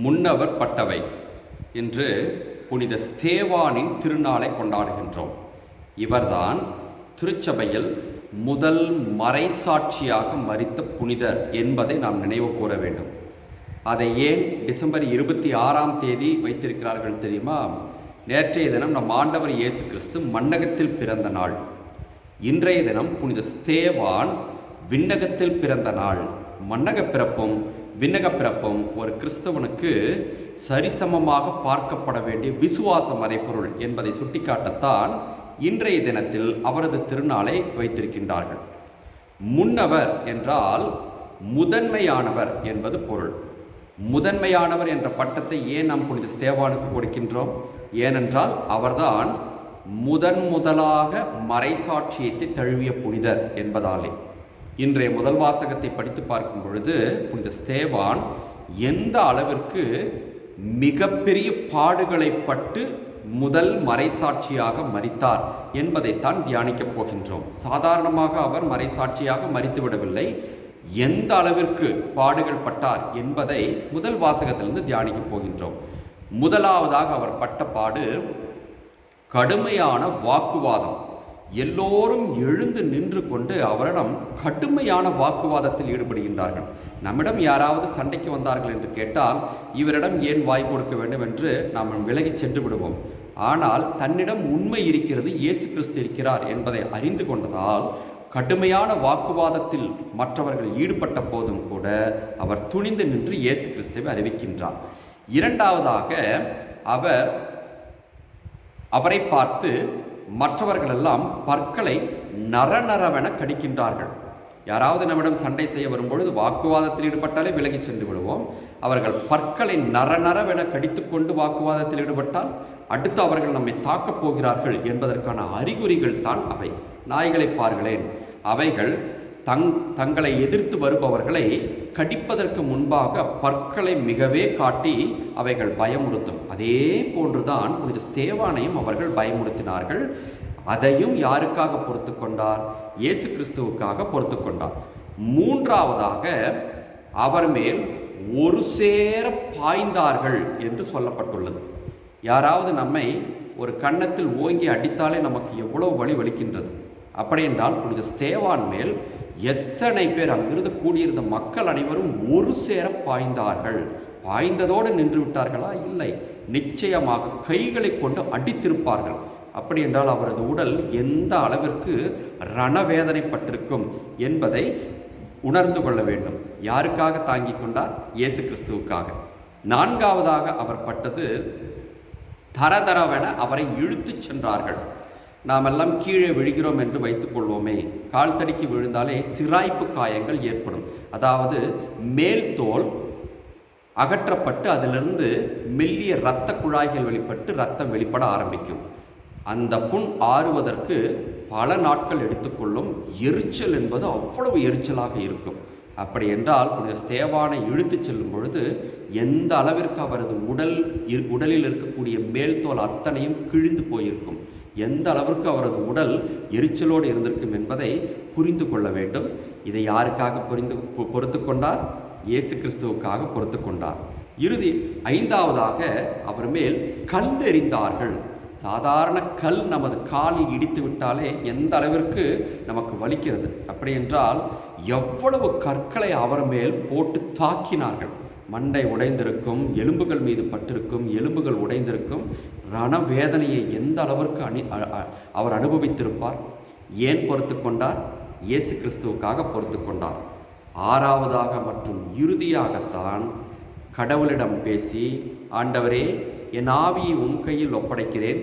முன்னவர் பட்டவை என்று புனித ஸ்தேவானின் திருநாளை கொண்டாடுகின்றோம். இவர்தான் திருச்சபையில் முதல் மறைசாட்சியாக மரித்த புனிதர் என்பதை நாம் நினைவு கூற வேண்டும். அதை ஏன் டிசம்பர் 26 வைத்திருக்கிறார்கள் தெரியுமா? நேற்றைய தினம் நம் ஆண்டவர் இயேசு கிறிஸ்து மண்ணகத்தில் பிறந்த நாள். இன்றைய தினம் புனித ஸ்தேவான் விண்ணகத்தில் பிறந்த நாள். மண்ணக பிறப்பும் விண்ணக பிறப்பும் ஒரு கிறிஸ்தவனுக்கு சரிசமமாக பார்க்கப்பட வேண்டிய விசுவாச மறைபொருள் என்பதை சுட்டிக்காட்டத்தான் இன்றைய தினத்தில் அவரது திருநாளை வைத்திருக்கின்றார்கள். முன்னவர் என்றால் முதன்மையானவர் என்பது பொருள். முதன்மையானவர் என்ற பட்டத்தை ஏன் நாம் புனித ஸ்தேவானுக்கு கொடுக்கின்றோம்? ஏனென்றால் அவர்தான் முதலாக மறைசாட்சியத்தை தழுவிய புனிதர் என்பதாலே. இன்றைய முதல் வாசகத்தை படித்து பார்க்கும் பொழுது புனித ஸ்தேவான் எந்த அளவிற்கு மிகப்பெரிய பாடுகளை பட்டு முதல் மறைசாட்சியாக மரித்தார் என்பதைத்தான் தியானிக்கப் போகின்றோம். சாதாரணமாக அவர் மறைசாட்சியாக மரித்து விடவில்லை. எந்த அளவிற்கு பாடுகள் பட்டார் என்பதை முதல் வாசகத்திலிருந்து தியானிக்கப் போகின்றோம். முதலாவதாக அவர் பட்ட பாடு கடுமையான வாக்குவாதம். எல்லோரும் எழுந்து நின்று கொண்டு அவரிடம் கடுமையான வாக்குவாதத்தில் ஈடுபடுகின்றார்கள். நம்மிடம் யாராவது சண்டைக்கு வந்தார்கள் என்று கேட்டால் இவரிடம் ஏன் வாய் கொடுக்க வேண்டும் என்று நாம் விலகி சென்று விடுவோம். ஆனால் தன்னிடம் உண்மை இருக்கிறது, இயேசு கிறிஸ்து இருக்கிறார் என்பதை அறிந்து கொண்டதால் கடுமையான வாக்குவாதத்தில் மற்றவர்கள் ஈடுபட்ட போதும் கூட அவர் துணிந்து நின்று இயேசு கிறிஸ்துவை அறிவிக்கின்றார். இரண்டாவதாக அவரை பார்த்து மற்றவர்களெல்லாம் பற்களை நரநரவென கடிக்கின்றார்கள். யாராவது நம்மிடம் சண்டை செய்ய வரும்பொழுது வாக்குவாதத்தில் ஈடுபட்டாலே விலகி சென்று விடுவோம். அவர்கள் பற்களை நரநரவென கடித்து கொண்டு வாக்குவாதத்தில் ஈடுபட்டால் அடுத்து அவர்கள் நம்மை தாக்கப் போகிறார்கள் என்பதற்கான அறிகுறிகள் தான் அவை. நாய்களை பாருங்களேன், அவைகள் தங்களை எதிர்த்து வருபவர்களை கடிப்பதற்கு முன்பாக பற்களை மிகவே காட்டி அவைகள் பயமுறுத்தும். அதே போன்றுதான் புனித ஸ்தேவானையும் அவர்கள் பயமுறுத்தினார்கள். அதையும் யாருக்காக பொறுத்து கொண்டார்? இயேசு கிறிஸ்துவுக்காக பொறுத்து கொண்டார். மூன்றாவதாக அவர் மேல் ஒரு சேர பாய்ந்தார்கள் என்று சொல்லப்பட்டுள்ளது. யாராவது நம்மை ஒரு கன்னத்தில் ஓங்கி அடித்தாலே நமக்கு எவ்வளவு வலி வலிக்கின்றது. அப்படி என்றால் புனித ஸ்தேவான் மேல் எத்தனை பேர், அங்கிருந்து கூடியிருந்த மக்கள் அனைவரும் ஒரு சேர பாய்ந்தார்கள். பாய்ந்ததோடு நின்று விட்டார்களா? இல்லை, நிச்சயமாக கைகளை கொண்டு அடித்திருப்பார்கள். அப்படி என்றால் அவரது உடல் எந்த அளவிற்கு ரணவேதனைப்பட்டிருக்கும் என்பதை உணர்ந்து கொள்ள வேண்டும். யாருக்காக தாங்கிக் கொண்டார்? இயேசு கிறிஸ்துவுக்காக. நான்காவதாக அவர் பட்டது தரதரவென அவரை இழுத்துச் சென்றார்கள். நாமெல்லாம் கீழே விழுகிறோம் என்று வைத்துக் கொள்வோமே, கால் தடிக்கு விழுந்தாலே சிராய்ப்பு காயங்கள் ஏற்படும். அதாவது மேல் தோல் அகற்றப்பட்டு அதிலிருந்து மெல்லிய இரத்த குழாய்கள் வெளிப்பட்டு இரத்தம் வெளிப்பட ஆரம்பிக்கும். அந்த புண் ஆறுவதற்கு பல நாட்கள் எடுத்துக்கொள்ளும். எரிச்சல் என்பது அவ்வளவு எரிச்சலாக இருக்கும். அப்படி என்றால் புனித ஸ்தேவானை இழுத்து செல்லும் பொழுது எந்த அளவிற்கு அவரது உடலில் இருக்கக்கூடிய மேல் தோல் அத்தனையும் கிழிந்து போயிருக்கும், எந்த அளவிற்கு அவரது உடல் எரிச்சலோடு இருந்திருக்கும் என்பதை புரிந்து கொள்ள வேண்டும். இதை யாருக்காக பொறுத்து கொண்டார்? இயேசு கிறிஸ்துவுக்காக பொறுத்து கொண்டார். ஐந்தாவதாக அவர் மேல் கல் எறிந்தார்கள். சாதாரண கல் நமது காலில் இடித்து விட்டாலே எந்த அளவிற்கு நமக்கு வலிக்கிறது. அப்படி என்றால் எவ்வளவு கற்களை அவர் மேல் போட்டு தாக்கினார்கள். மண்டை உடைந்திருக்கும், எலும்புகள் மீது பட்டிருக்கும், எலும்புகள் உடைந்திருக்கும். ரணவேதனையை எந்த அளவிற்கு அவர் அனுபவித்திருப்பார். ஏன் பொறுத்து கொண்டார்? இயேசு கிறிஸ்துவுக்காக பொறுத்து கொண்டார். ஆறாவதாக மற்றும் இறுதியாகத்தான் கடவுளிடம் பேசி, ஆண்டவரே, என் ஆவியை உன் கையில் ஒப்படைக்கிறேன்,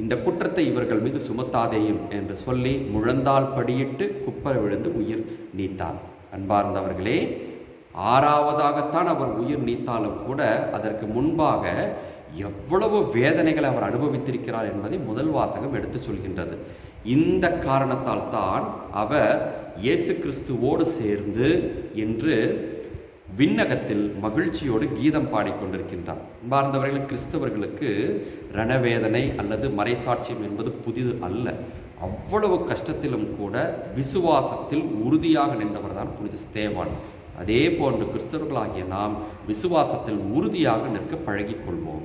இந்த குற்றத்தை இவர்கள் மீது சுமத்தாதேயும் என்று சொல்லி முழந்தால் படியிட்டு குப்பை விழுந்து உயிர் நீத்தார். அன்பார்ந்தவர்களே, ஆறாவதாகத்தான் அவர் உயிர் நீத்தாலும் கூட அதற்கு முன்பாக எவ்வளவு வேதனைகளை அவர் அனுபவித்திருக்கிறார் என்பதை முதல் வாசகம் எடுத்து சொல்கின்றது. இந்த காரணத்தால் தான் அவர் இயேசு கிறிஸ்துவோடு சேர்ந்து இன்று விண்ணகத்தில் மகிழ்ச்சியோடு கீதம் பாடிக்கொண்டிருக்கின்றார். அன்பார்ந்தவர்கள், கிறிஸ்தவர்களுக்கு ரணவேதனை அல்லது மறைசாட்சியம் என்பது புதிது அல்ல. அவ்வளவு கஷ்டத்திலும் கூட விசுவாசத்தில் உறுதியாக நின்றவர் தான் புனித ஸ்தேவான். அதே போன்று கிறிஸ்தவர்களாகிய நாம் விசுவாசத்தில் உறுதியாக நிற்க பழகிக்கொள்வோம்.